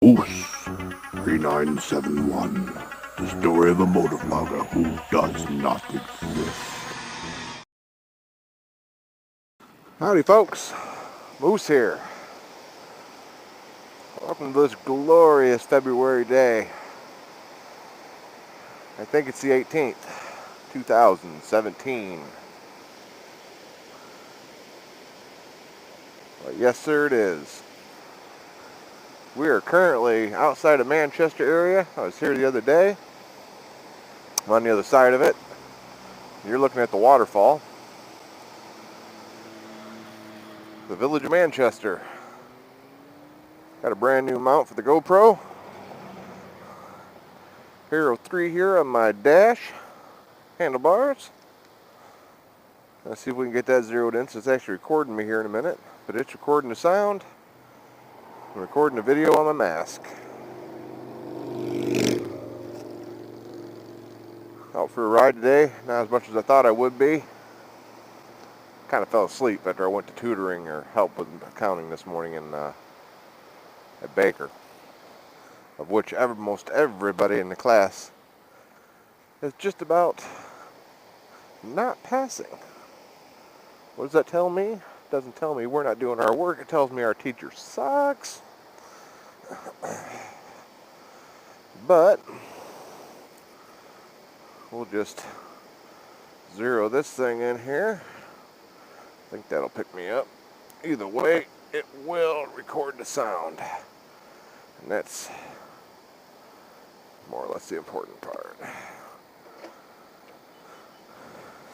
Oos 3971. The story of a motor vlogger who does not exist. Howdy folks, Moose here. Welcome to this glorious February day. I think it's the 18th, 2017. But yes sir, it is. We are currently outside of Manchester area. I was here the other day. I'm on the other side of it. You're looking at the waterfall. The village of Manchester. Got a brand new mount for the GoPro. Hero 3 here on my dash handlebars. Let's see if we can get that zeroed in. So it's actually recording me here in a minute, but it's recording the sound. I'm recording the video on my mask. Out for a ride today, not as much as I thought I would be. Kind of fell asleep after I went to tutoring or help with accounting this morning at Baker, of which most everybody in the class is just about not passing. What does that tell me? It doesn't tell me we're not doing our work. It tells me our teacher sucks. But we'll just zero this thing in here. I think that'll pick me up. Either way, it will record the sound. And that's more or less the important part.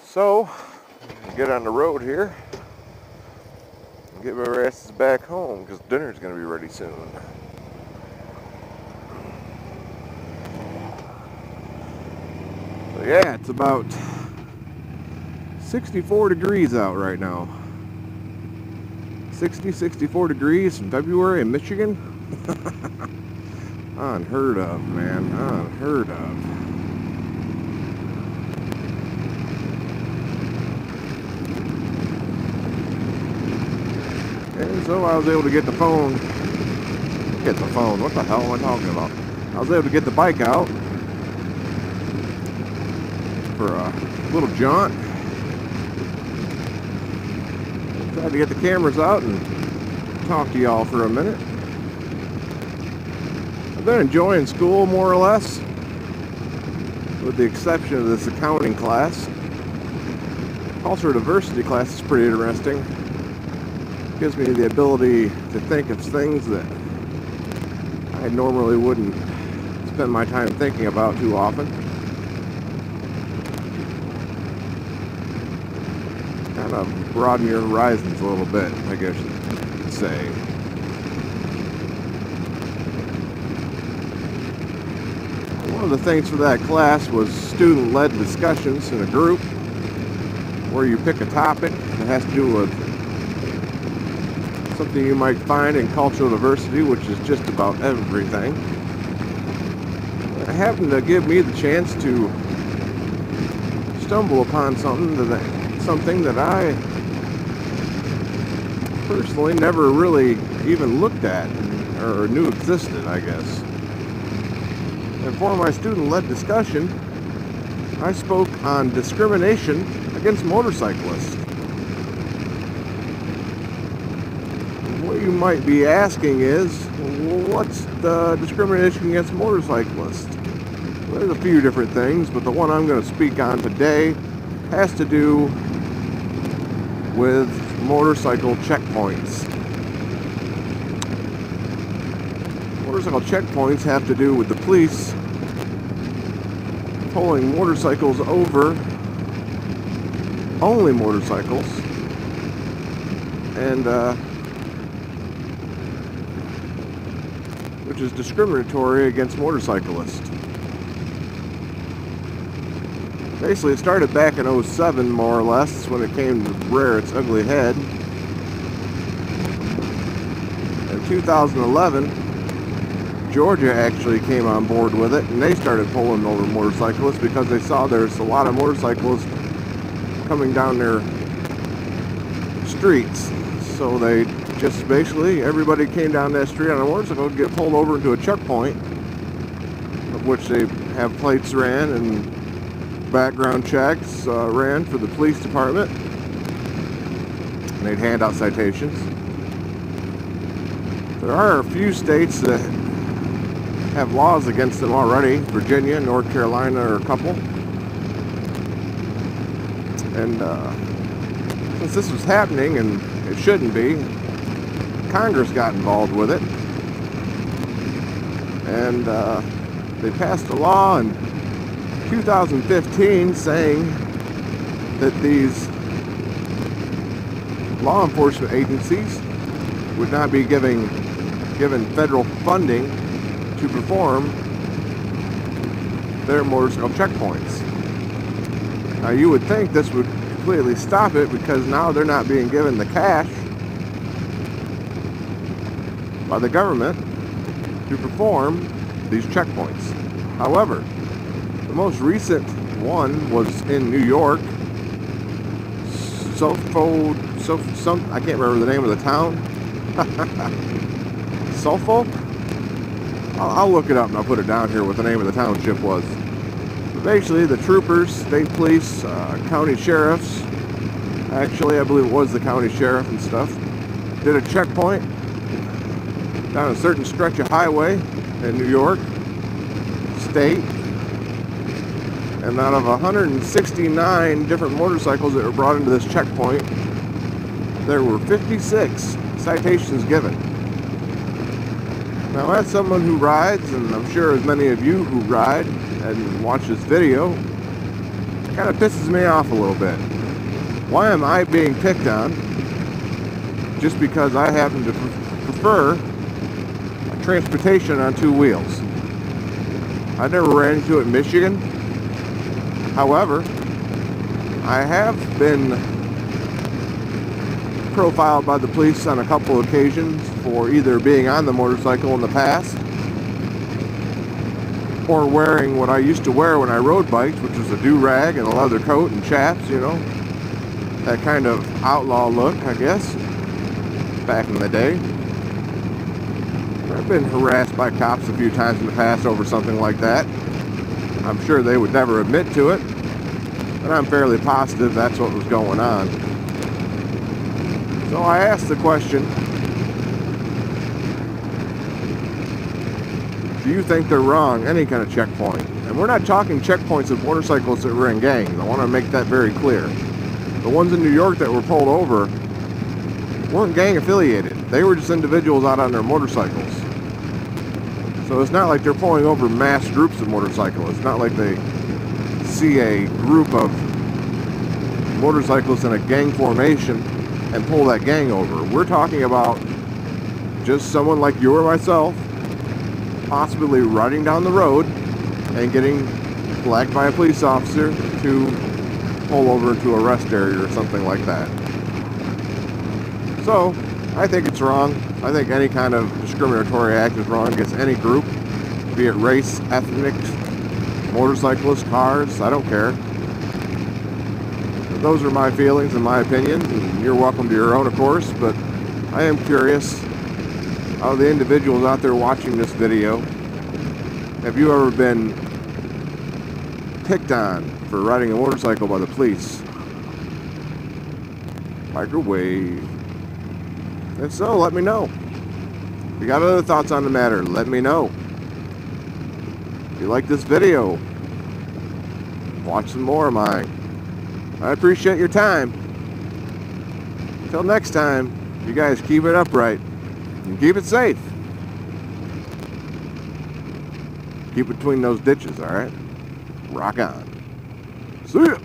So, get on the road here and get my asses back home because dinner's going to be ready soon. So yeah, it's about 64 degrees out right now. 64 degrees in February in Michigan. Unheard of, man. Unheard of. And so I was able to get the phone. What the hell am I talking about? I was able to get the bike out for a little jaunt. Tried to get the cameras out and talk to y'all for a minute. I've been enjoying school more or less, with the exception of this accounting class. Cultural diversity class is pretty interesting. Gives me the ability to think of things that I normally wouldn't spend my time thinking about too often. Kind of broaden your horizons a little bit, I guess you could say. One of the things for that class was student-led discussions in a group where you pick a topic that has to do with something you might find in cultural diversity, which is just about everything. It happened to give me the chance to stumble upon something that I personally never really even looked at or knew existed, I guess. And for my student-led discussion, I spoke on discrimination against motorcyclists. What you might be asking is, what's the discrimination against motorcyclists? Well, there's a few different things, but the one I'm going to speak on today has to do with motorcycle checkpoints. Motorcycle checkpoints have to do with the police pulling motorcycles over, only motorcycles, and which is discriminatory against motorcyclists. Basically, it started back in 07, more or less, when it came to rear its ugly head. In 2011, Georgia actually came on board with it, and they started pulling over motorcyclists because they saw there's a lot of motorcyclists coming down their streets. So they Just basically everybody came down that street on a motorcycle, get pulled over into a checkpoint, of which they have plates ran and background checks ran for the police department. And they'd hand out citations. There are a few states that have laws against them already. Virginia, North Carolina are a couple. And since this was happening, and it shouldn't be, Congress got involved with it. And they passed a law in 2015 saying that these law enforcement agencies would not be given federal funding to perform their motorcycle checkpoints. Now you would think this would completely stop it, because now they're not being given the cash by the government to perform these checkpoints. However, the most recent one was in New York. I can't remember the name of the town. Suffolk? I'll look it up and I'll put it down here what the name of the township was. But basically, the troopers, state police, county sheriffs, actually I believe it was the county sheriff and stuff, did a checkpoint down a certain stretch of highway in New York State. And out of 169 different motorcycles that were brought into this checkpoint, there were 56 citations given. Now, as someone who rides, and I'm sure as many of you who ride and watch this video, it kind of pisses me off a little bit. Why am I being picked on just because I happen to prefer transportation on two wheels? I never ran into it in Michigan. However, I have been profiled by the police on a couple of occasions for either being on the motorcycle in the past or wearing what I used to wear when I rode bikes, which was a do-rag and a leather coat and chaps, you know, that kind of outlaw look, I guess, back in the day. I've been harassed by cops a few times in the past over something like that. I'm sure they would never admit to it, but I'm fairly positive that's what was going on. So I asked the question, do you think they're wrong, any kind of checkpoint? And we're not talking checkpoints of motorcycles that were in gangs. I want to make that very clear. The ones in New York that were pulled over weren't gang affiliated. They were just individuals out on their motorcycles. So it's not like they're pulling over mass groups of motorcyclists. It's not like they see a group of motorcyclists in a gang formation and pull that gang over. We're talking about just someone like you or myself possibly riding down the road and getting flagged by a police officer to pull over into a rest area or something like that. So I think it's wrong. I think any kind of discriminatory act is wrong against any group, be it race, ethnic, motorcyclists, cars, I don't care. Those are my feelings and my opinions, and you're welcome to your own, of course, but I am curious, out of the individuals out there watching this video, have you ever been picked on for riding a motorcycle by the police? Microwave. If so, let me know. If you got other thoughts on the matter, let me know. If you like this video, watch some more of mine. I appreciate your time. Until next time, you guys keep it upright and keep it safe. Keep between those ditches, alright? Rock on. See ya!